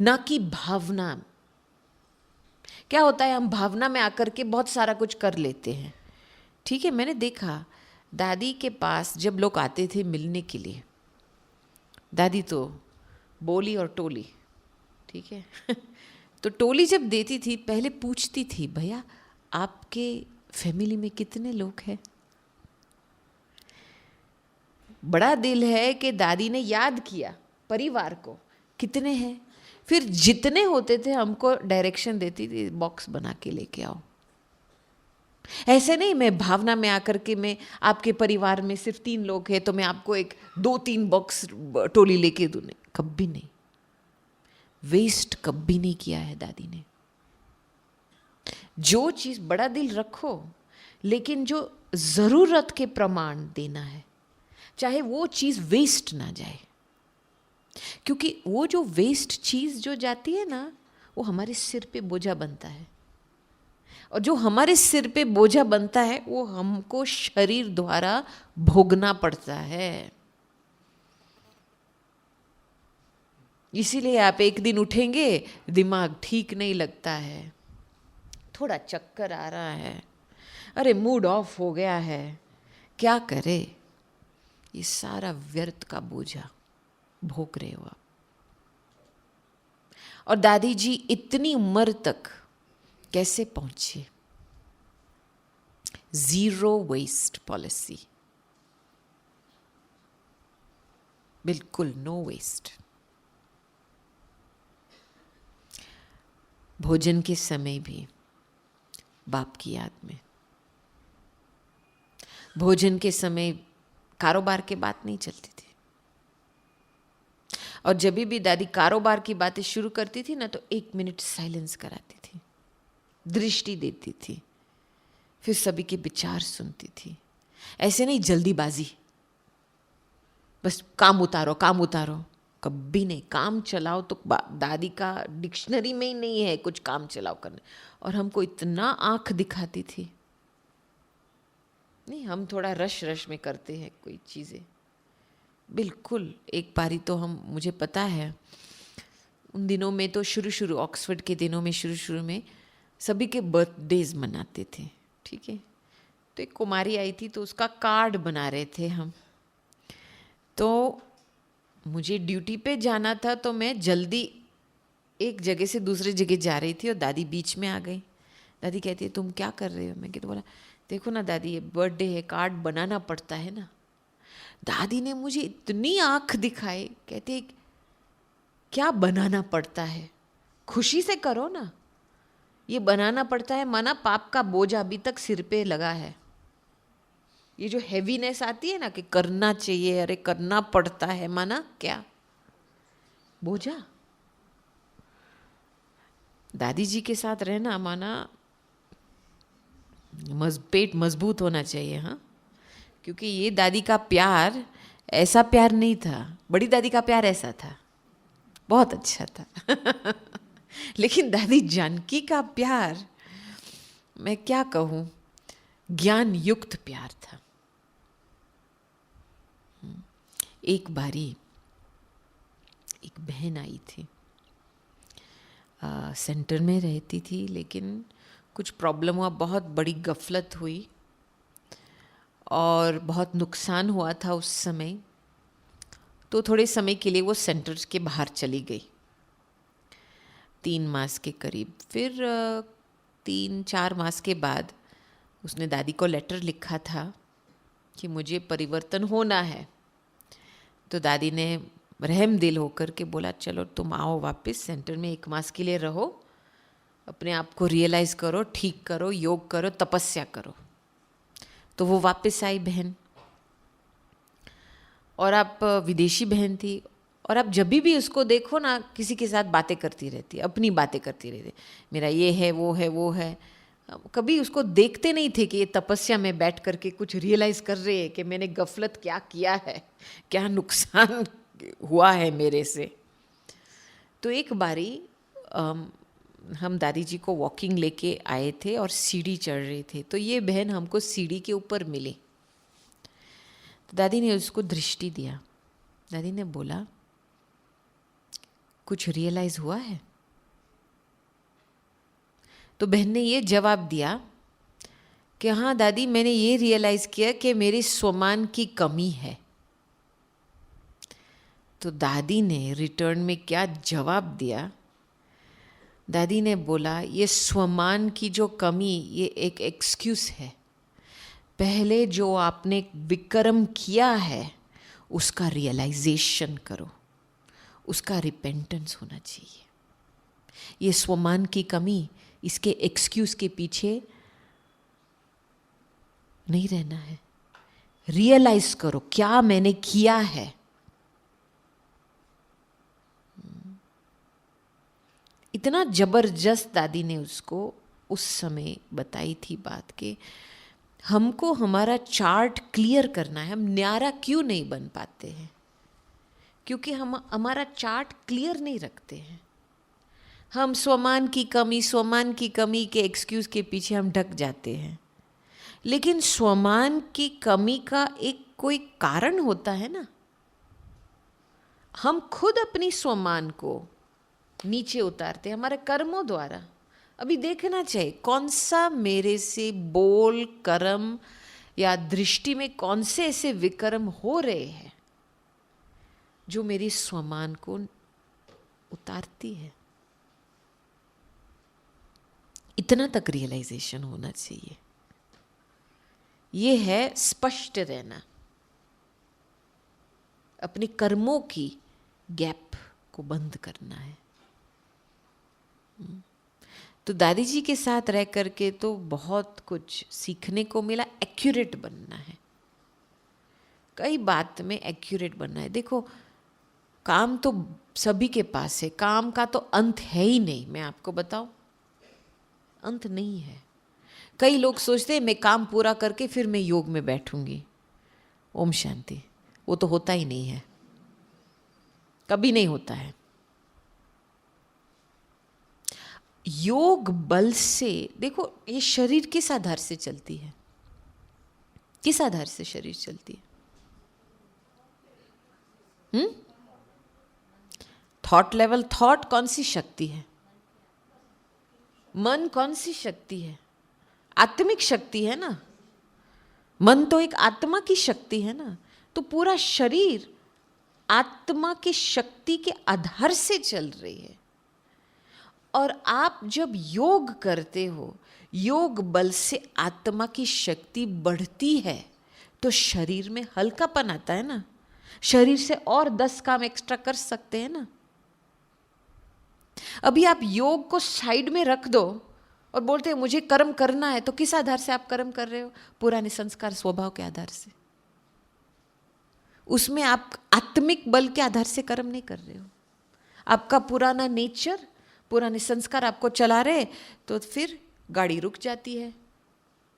ना कि भावना। क्या होता है, हम भावना में आकर के बहुत सारा कुछ कर लेते हैं। ठीक है, मैंने देखा दादी के पास जब लोग आते थे मिलने के लिए, दादी तो बोली और टोली, ठीक है तो टोली जब देती थी, पहले पूछती थी भैया आपके फैमिली में कितने लोग हैं। बड़ा दिल है कि दादी ने याद किया परिवार को कितने हैं, फिर जितने होते थे हमको डायरेक्शन देती थी, बॉक्स बना के लेके आओ। ऐसे नहीं मैं भावना में आकर के मैं आपके परिवार में सिर्फ 3 लोग हैं तो मैं आपको एक 2-3 बॉक्स टोली लेके दूँ, कभी नहीं। वेस्ट कभी नहीं किया है दादी ने। जो चीज़, बड़ा दिल रखो, लेकिन जो ज़रूरत के प्रमाण देना है, चाहे वो चीज़ वेस्ट ना जाए, क्योंकि वो जो वेस्ट चीज़ जो जाती है ना, वो हमारे सिर पे बोझा बनता है, और जो हमारे सिर पे बोझा बनता है वो हमको शरीर द्वारा भोगना पड़ता है। इसीलिए आप एक दिन उठेंगे, दिमाग ठीक नहीं लगता है, थोड़ा चक्कर आ रहा है, अरे मूड ऑफ हो गया है, क्या करे? ये सारा व्यर्थ का बोझा भोग रहे हो आप। और दादी जी इतनी उम्र तक कैसे पहुंचे? 0 वेस्ट पॉलिसी, बिल्कुल नो वेस्ट। भोजन के समय भी बाप की याद में, भोजन के समय कारोबार की बात नहीं चलती थी, और जब भी दादी कारोबार की बातें शुरू करती थी ना, तो 1 मिनट साइलेंस कराती थी, दृष्टि देती थी फिर सभी के विचार सुनती थी। ऐसे नहीं जल्दीबाजी, बस काम उतारो काम उतारो, कभी नहीं। काम चलाओ तो दादी का डिक्शनरी में ही नहीं है कुछ काम चलाओ करने। और हमको इतना आंख दिखाती थी। नहीं, हम थोड़ा रश रश में करते हैं कोई चीज़ें, बिल्कुल। एक बारी तो मुझे पता है, उन दिनों में तो शुरू ऑक्सफोर्ड के दिनों में शुरू में सभी के बर्थडेज मनाते थे, ठीक है। तो एक कुमारी आई थी तो उसका कार्ड बना रहे थे हम। तो मुझे ड्यूटी पे जाना था तो मैं जल्दी एक जगह से दूसरी जगह जा रही थी और दादी बीच में आ गई। दादी कहती है तुम क्या कर रहे हो? मैं तो बोला देखो ना दादी, ये बर्थडे है, कार्ड बनाना पड़ता है ना। दादी ने मुझे इतनी आंख दिखाई, कहती है क्या बनाना पड़ता है? खुशी से करो ना, ये बनाना पड़ता है माना पाप का बोझ अभी तक सिर पे लगा है। ये जो हैवीनेस आती है ना कि करना चाहिए, अरे करना पड़ता है, माना क्या बोझा। दादी जी के साथ रहना माना पेट मजबूत होना चाहिए, हाँ। क्योंकि ये दादी का प्यार ऐसा प्यार नहीं था, बड़ी दादी का प्यार ऐसा था, बहुत अच्छा था। लेकिन दादी जानकी का प्यार, मैं क्या कहूँ, ज्ञान युक्त प्यार था। एक बारी एक बहन आई थी, सेंटर में रहती थी, लेकिन कुछ प्रॉब्लम हुआ, बहुत बड़ी गफलत हुई और बहुत नुकसान हुआ था उस समय। तो थोड़े समय के लिए वो सेंटर के बाहर चली गई, 3 मास के करीब। फिर 3-4 मास के बाद उसने दादी को लेटर लिखा था कि मुझे परिवर्तन होना है। तो दादी ने रहम दिल होकर के बोला चलो तुम आओ वापस सेंटर में, 1 मास के लिए रहो, अपने आप को रियलाइज़ करो, ठीक करो, योग करो, तपस्या करो। तो वो वापस आई बहन। और आप विदेशी बहन थी, और आप जब भी उसको देखो ना, किसी के साथ बातें करती रहती, अपनी बातें करती रहती, मेरा ये है वो है वो है। कभी उसको देखते नहीं थे कि ये तपस्या में बैठ करके कुछ रियलाइज़ कर रहे हैं कि मैंने गफलत क्या किया है, क्या नुकसान हुआ है मेरे से। तो एक बारी हम दादी जी को वॉकिंग लेके आए थे और सीढ़ी चढ़ रहे थे, तो ये बहन हमको सीढ़ी के ऊपर मिली। तो दादी ने उसको दृष्टि दिया। दादी ने बोला कुछ रियलाइज़ हुआ है? तो बहन ने ये जवाब दिया कि हाँ दादी, मैंने ये रियलाइज़ किया कि मेरी स्वमान की कमी है। तो दादी ने रिटर्न में क्या जवाब दिया? दादी ने बोला ये स्वमान की जो कमी, ये एक एक्सक्यूज़ है। पहले जो आपने विक्रम किया है उसका रियलाइजेशन करो, उसका रिपेंटेंस होना चाहिए। ये स्वमान की कमी, इसके एक्सक्यूज़ के पीछे नहीं रहना है। रियलाइज करो क्या मैंने किया है। इतना जबरदस्त दादी ने उसको उस समय बताई थी बात के हमको हमारा चार्ट क्लियर करना है। हम न्यारा क्यों नहीं बन पाते हैं? क्योंकि हम हमारा चार्ट क्लियर नहीं रखते हैं। हम स्वमान की कमी के एक्सक्यूज़ के पीछे हम ढक जाते हैं। लेकिन स्वमान की कमी का एक कोई कारण होता है ना। हम खुद अपनी स्वमान को नीचे उतारते हैं हमारे कर्मों द्वारा। अभी देखना चाहिए कौन सा मेरे से बोल, कर्म या दृष्टि में कौन से ऐसे विकर्म हो रहे हैं जो मेरी स्वमान को उतारती है। इतना तक रियलाइजेशन होना चाहिए। ये है स्पष्ट रहना, अपने कर्मों की गैप को बंद करना है। तो दादी जी के साथ रह करके तो बहुत कुछ सीखने को मिला। एक्यूरेट बनना है, कई बात में एक्यूरेट बनना है। देखो काम तो सभी के पास है, काम का तो अंत है ही नहीं। मैं आपको बताऊं, अंत नहीं है। कई लोग सोचते हैं मैं काम पूरा करके फिर मैं योग में बैठूंगी। ओम शांति, वो तो होता ही नहीं है, कभी नहीं होता है। योग बल से, देखो ये शरीर किस आधार से चलती है, किस आधार से शरीर चलती है? थॉट लेवल, थॉट कौन सी शक्ति है? मन कौन सी शक्ति है? आत्मिक शक्ति है ना। मन तो एक आत्मा की शक्ति है ना। तो पूरा शरीर आत्मा की शक्ति के आधार से चल रही है। और आप जब योग करते हो, योग बल से आत्मा की शक्ति बढ़ती है तो शरीर में हल्कापन आता है ना। शरीर से और 10 काम एक्स्ट्रा कर सकते हैं ना। अभी आप योग को साइड में रख दो और बोलते हैं मुझे कर्म करना है, तो किस आधार से आप कर्म कर रहे हो? पुराने संस्कार स्वभाव के आधार से। उसमें आप आत्मिक बल के आधार से कर्म नहीं कर रहे हो। आपका पुराना नेचर, पुराने संस्कार आपको चला रहे, तो फिर गाड़ी रुक जाती है,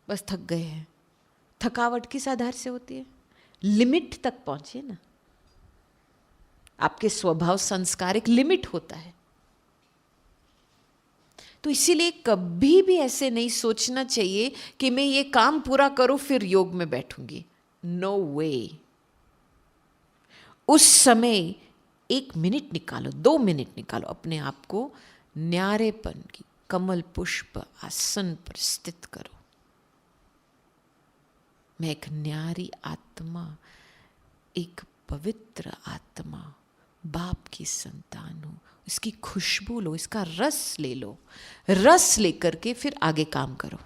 बस थक गए हैं। थकावट किस आधार से होती है? लिमिट तक पहुंचे ना। आपके स्वभाव संस्कार एक लिमिट होता है। तो इसीलिए कभी भी ऐसे नहीं सोचना चाहिए कि मैं ये काम पूरा करूं फिर योग में बैठूंगी। नो वे। उस समय 1 मिनट निकालो, 2 मिनट निकालो, अपने आप को न्यारेपन की कमल पुष्प आसन पर स्थित करो। मैं एक न्यारी आत्मा, एक पवित्र आत्मा, बाप की संतान हूं। इसकी खुशबू लो, इसका रस ले लो। रस लेकर के फिर आगे काम करो।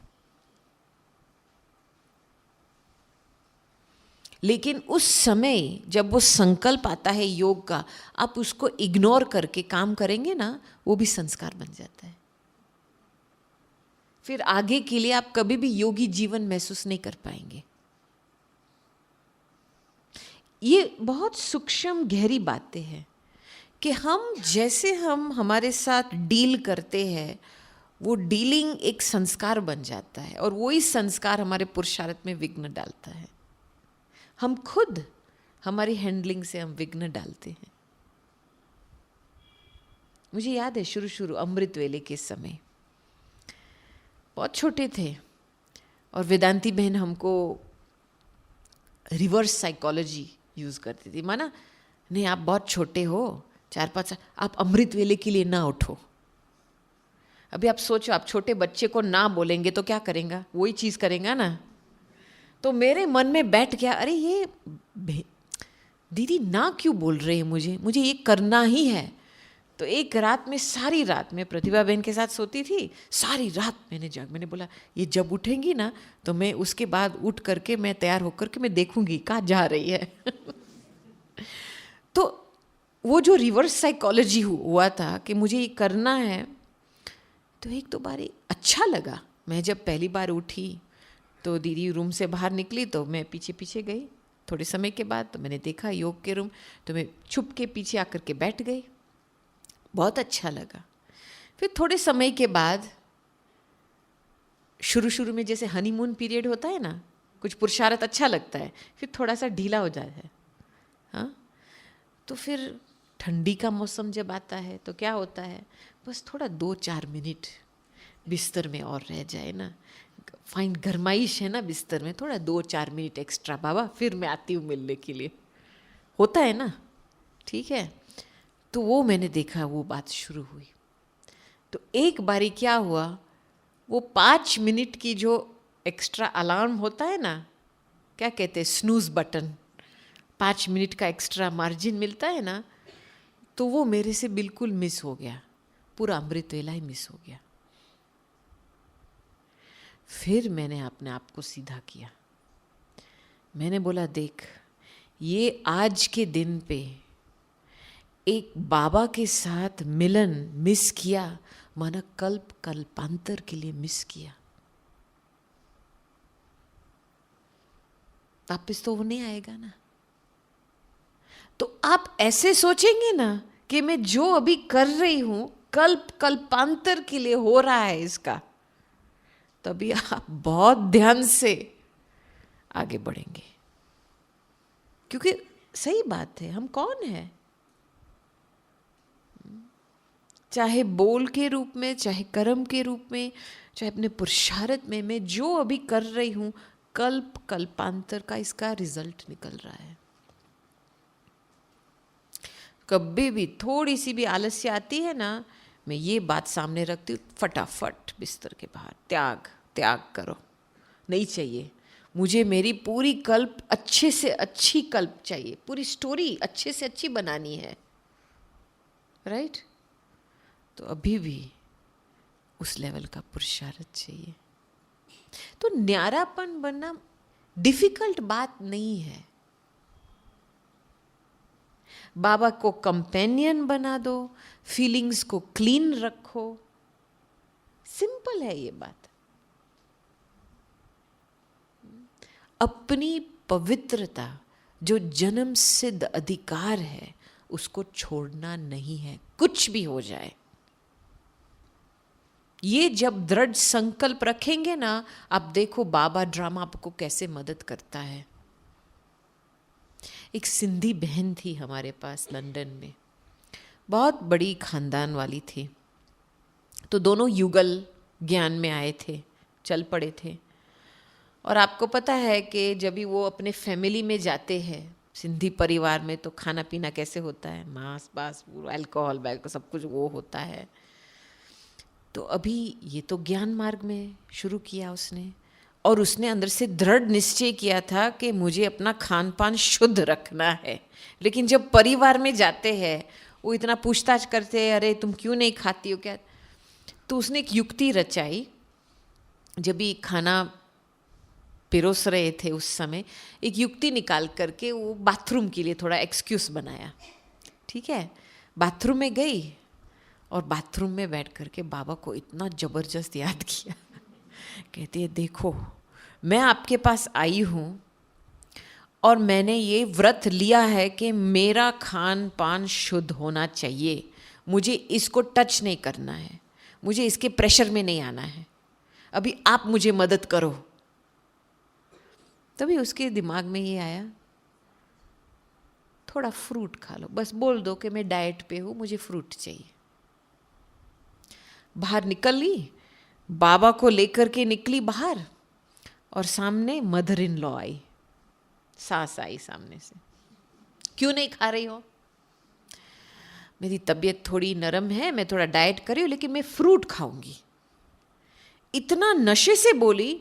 लेकिन उस समय जब वो संकल्प आता है योग का, आप उसको इग्नोर करके काम करेंगे ना, वो भी संस्कार बन जाता है। फिर आगे के लिए आप कभी भी योगी जीवन महसूस नहीं कर पाएंगे। ये बहुत सूक्ष्म गहरी बातें हैं कि हम जैसे हम हमारे साथ डील करते हैं, वो डीलिंग एक संस्कार बन जाता है और वही संस्कार हमारे पुरुषार्थ में विघ्न डालता है। हम खुद हमारी हैंडलिंग से हम विघ्न डालते हैं। मुझे याद है शुरू अमृत वेले के समय, बहुत छोटे थे और वेदांती बहन हमको रिवर्स साइकोलॉजी यूज करती थी। माना नहीं आप बहुत छोटे हो, 4-5 साल, आप अमृत वेले के लिए ना उठो। अभी आप सोचो, आप छोटे बच्चे को ना बोलेंगे तो क्या करेगा? वही चीज करेगा ना। तो मेरे मन में बैठ गया, अरे ये दीदी ना क्यों बोल रहे हैं, मुझे ये करना ही है। तो एक रात में, सारी रात में प्रतिभा बहन के साथ सोती थी, सारी रात मैंने बोला ये जब उठेंगी ना तो मैं उसके बाद उठ करके मैं तैयार होकर के मैं देखूंगी कहाँ जा रही है। तो वो जो रिवर्स साइकोलॉजी हुआ था कि मुझे ये करना है, तो एक दो बार अच्छा लगा। मैं जब पहली बार उठी तो दीदी रूम से बाहर निकली तो मैं पीछे पीछे गई। थोड़े समय के बाद तो मैंने देखा योग के रूम, तो मैं छुप के पीछे आकर के बैठ गई। बहुत अच्छा लगा। फिर थोड़े समय के बाद, शुरू में जैसे हनीमून पीरियड होता है ना, कुछ पुरुषार्थ अच्छा लगता है, फिर थोड़ा सा ढीला हो जाता है। हाँ, तो फिर ठंडी का मौसम जब आता है तो क्या होता है, बस थोड़ा 2-4 मिनट बिस्तर में और रह जाए ना, फाइन गरमाइश है ना बिस्तर में, थोड़ा 2-4 मिनट एक्स्ट्रा, बाबा फिर मैं आती हूँ मिलने के लिए, होता है ना। ठीक है, तो वो मैंने देखा, वो बात शुरू हुई। तो एक बारी क्या हुआ, वो 5 मिनट की जो एक्स्ट्रा अलार्म होता है ना, क्या कहते हैं, स्नूज बटन, 5 मिनट का एक्स्ट्रा मार्जिन मिलता है ना, तो वो मेरे से बिल्कुल मिस हो गया। पूरा अमृत वेला ही मिस हो गया। फिर मैंने अपने आप को सीधा किया। मैंने बोला देख, ये आज के दिन पे एक बाबा के साथ मिलन मिस किया, माना कल्पांतर के लिए मिस किया। वापिस तो वो नहीं आएगा ना। तो आप ऐसे सोचेंगे ना कि मैं जो अभी कर रही हूं कल्पांतर के लिए हो रहा है इसका, तभी आप बहुत ध्यान से आगे बढ़ेंगे। क्योंकि सही बात है, हम कौन है, चाहे बोल के रूप में, चाहे कर्म के रूप में, चाहे अपने पुरुषार्थ में, मैं जो अभी कर रही हूं, कल्प कल्पांतर का इसका रिजल्ट निकल रहा है। कभी भी थोड़ी सी भी आलस्य आती है ना, मैं ये बात सामने रखती हूँ, फटाफट बिस्तर के बाहर, त्याग त्याग करो, नहीं चाहिए मुझे, मेरी पूरी कल्प अच्छे से अच्छी कल्प चाहिए, पूरी स्टोरी अच्छे से अच्छी बनानी है, राइट? तो अभी भी उस लेवल का पुरुषार्थ चाहिए। तो न्यारापन बनना डिफिकल्ट बात नहीं है। बाबा को कंपेनियन बना दो, फीलिंग्स को क्लीन रखो, सिंपल है ये बात। अपनी पवित्रता जो जन्म सिद्ध अधिकार है उसको छोड़ना नहीं है, कुछ भी हो जाए। ये जब दृढ़ संकल्प रखेंगे ना, आप देखो बाबा ड्रामा आपको कैसे मदद करता है। एक सिंधी बहन थी हमारे पास लंदन में, बहुत बड़ी खानदान वाली थी। तो दोनों युगल ज्ञान में आए थे, चल पड़े थे। और आपको पता है कि जब भी वो अपने फैमिली में जाते हैं, सिंधी परिवार में, तो खाना पीना कैसे होता है, मांस बास, अल्कोहल बैल्कोहल सब कुछ वो होता है। तो अभी ये तो ज्ञान मार्ग में शुरू किया उसने, और उसने अंदर से दृढ़ निश्चय किया था कि मुझे अपना खान पान शुद्ध रखना है। लेकिन जब परिवार में जाते हैं वो इतना पूछताछ करते हैं, अरे तुम क्यों नहीं खाती हो क्या। तो उसने एक युक्ति रचाई। जब भी खाना पिरोस रहे थे उस समय, एक युक्ति निकाल करके वो बाथरूम के लिए थोड़ा एक्सक्यूज बनाया। ठीक है, बाथरूम में गई और बाथरूम में बैठ करके बाबा को इतना ज़बरदस्त याद किया। कहती है, देखो मैं आपके पास आई हूँ और मैंने ये व्रत लिया है कि मेरा खान पान शुद्ध होना चाहिए, मुझे इसको टच नहीं करना है, मुझे इसके प्रेशर में नहीं आना है, अभी आप मुझे मदद करो। तभी उसके दिमाग में ये आया, थोड़ा फ्रूट खा लो, बस बोल दो कि मैं डाइट पे हूँ, मुझे फ्रूट चाहिए। बाहर निकल ली, बाबा को लेकर के निकली बाहर, और सामने मदर इन लॉ आई, सास आई सामने से। क्यों नहीं खा रही हो? मेरी तबीयत थोड़ी नरम है, मैं थोड़ा डाइट कर रही हूँ, लेकिन मैं फ्रूट खाऊंगी। इतना नशे से बोली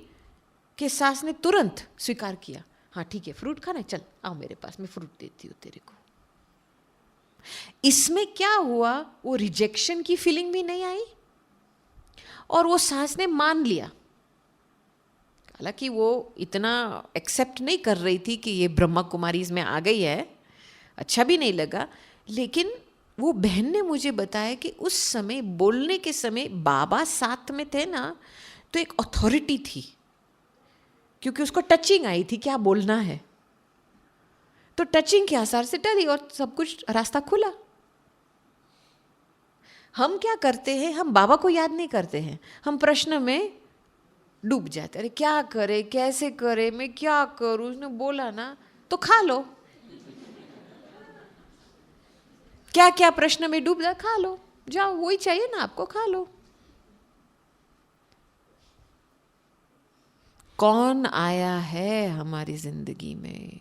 कि सास ने तुरंत स्वीकार किया, हाँ ठीक है फ्रूट खाना है, चल आओ मेरे पास, मैं फ्रूट देती हूँ तेरे को। इसमें क्या हुआ, वो रिजेक्शन की फीलिंग भी नहीं आई और वो सास ने मान लिया। हालांकि वो इतना एक्सेप्ट नहीं कर रही थी कि ये ब्रह्मा कुमारीज में आ गई है, अच्छा भी नहीं लगा। लेकिन वो बहन ने मुझे बताया कि उस समय, बोलने के समय बाबा साथ में थे ना, तो एक अथॉरिटी थी, क्योंकि उसको टचिंग आई थी क्या बोलना है। तो टचिंग के आसार से डरी और सब कुछ रास्ता खुला। हम क्या करते हैं, हम बाबा को याद नहीं करते हैं, हम प्रश्न में डूब जाते। अरे क्या करे, कैसे करे, मैं क्या करूं, उसने बोला ना तो खा लो। क्या क्या प्रश्न में डूब जा, खा लो, जाओ वही चाहिए ना आपको, खा लो। कौन आया है हमारी जिंदगी में,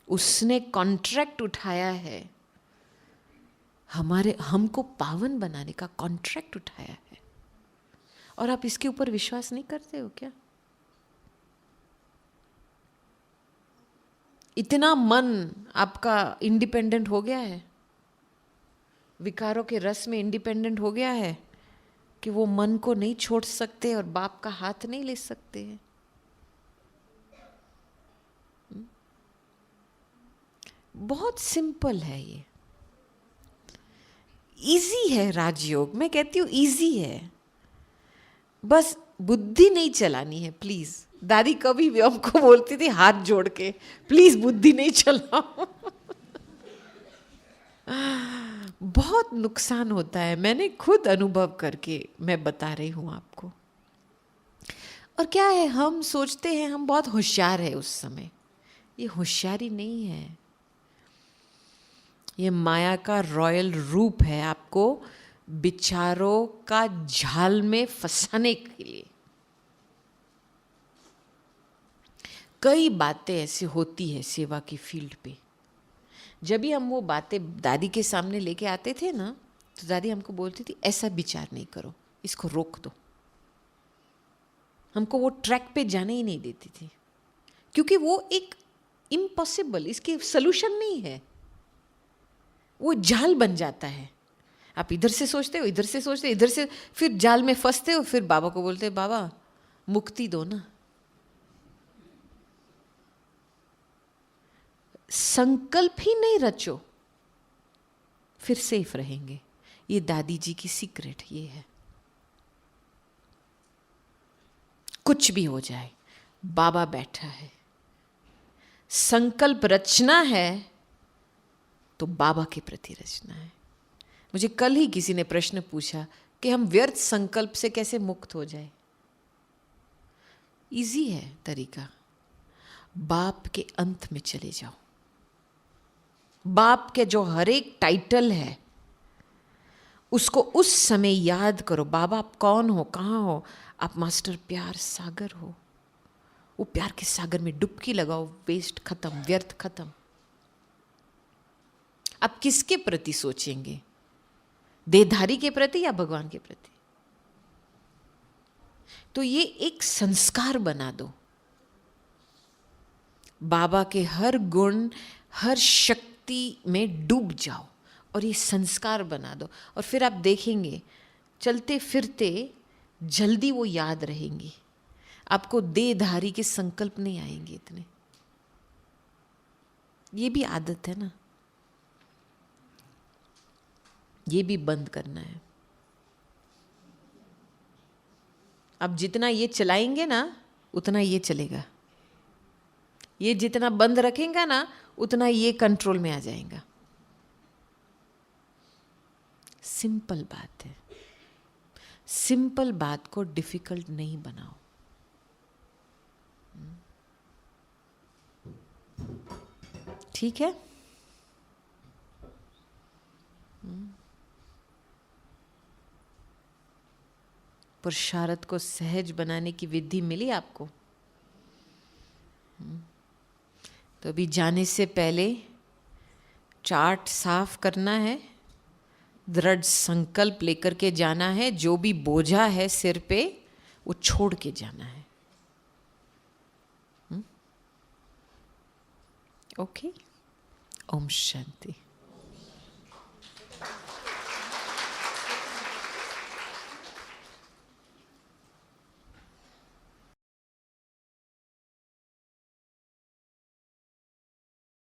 उसने कॉन्ट्रैक्ट उठाया है, हमको पावन बनाने का कॉन्ट्रैक्ट उठाया है, और आप इसके ऊपर विश्वास नहीं करते हो क्या? इतना मन आपका इंडिपेंडेंट हो गया है, विकारों के रस में इंडिपेंडेंट हो गया है कि वो मन को नहीं छोड़ सकते और बाप का हाथ नहीं ले सकते हैं। बहुत सिंपल है ये, इजी है राजयोग। मैं कहती हूँ इजी है, बस बुद्धि नहीं चलानी है प्लीज। दादी कभी भी हमको बोलती थी हाथ जोड़ के, प्लीज बुद्धि नहीं चलाओ। बहुत नुकसान होता है। मैंने खुद अनुभव करके मैं बता रही हूँ आपको। और क्या है, हम सोचते हैं हम बहुत होशियार है उस समय। ये होशियारी नहीं है, ये माया का रॉयल रूप है, आपको विचारों का जाल में फंसाने के लिए। कई बातें ऐसी होती है सेवा की फील्ड पे। जब भी हम वो बातें दादी के सामने लेके आते थे ना, तो दादी हमको बोलती थी ऐसा विचार नहीं करो, इसको रोक दो। हमको वो ट्रैक पे जाने ही नहीं देती थी, क्योंकि वो एक इम्पॉसिबल, इसके सलूशन नहीं है, वो जाल बन जाता है। आप इधर से सोचते हो, इधर से सोचते हो, इधर से, फिर जाल में फंसते हो। फिर बाबा को बोलते बाबा मुक्ति दो ना। संकल्प ही नहीं रचो, फिर सेफ रहेंगे। ये दादी जी की सीक्रेट ये है। कुछ भी हो जाए, बाबा बैठा है। संकल्प रचना है तो बाबा के प्रति रचना है। मुझे कल ही किसी ने प्रश्न पूछा कि हम व्यर्थ संकल्प से कैसे मुक्त हो जाए। इजी है तरीका, बाप के अंत में चले जाओ। बाप के जो हर एक टाइटल है उसको उस समय याद करो। बाबा आप कौन हो, कहाँ हो? आप मास्टर प्यार सागर हो। वो प्यार के सागर में डुबकी लगाओ। वेस्ट खत्म, व्यर्थ खत्म। आप किसके प्रति सोचेंगे, देहधारी के प्रति या भगवान के प्रति? तो ये एक संस्कार बना दो। बाबा के हर गुण, हर शक्ति में डूब जाओ और ये संस्कार बना दो। और फिर आप देखेंगे चलते फिरते जल्दी वो याद रहेंगी। आपको देहधारी के संकल्प नहीं आएंगे इतने। ये भी आदत है ना, ये भी बंद करना है। अब जितना ये चलाएंगे ना उतना ये चलेगा। ये जितना बंद रखेगा ना उतना ये कंट्रोल में आ जाएगा। सिंपल बात है। सिंपल बात को डिफिकल्ट नहीं बनाओ। ठीक है? पुरुषार्थ को सहज बनाने की विधि मिली आपको? तो अभी जाने से पहले चार्ट साफ करना है, दृढ़ संकल्प लेकर के जाना है। जो भी बोझा है सिर पे वो छोड़ के जाना है। ओके? ओम शांति।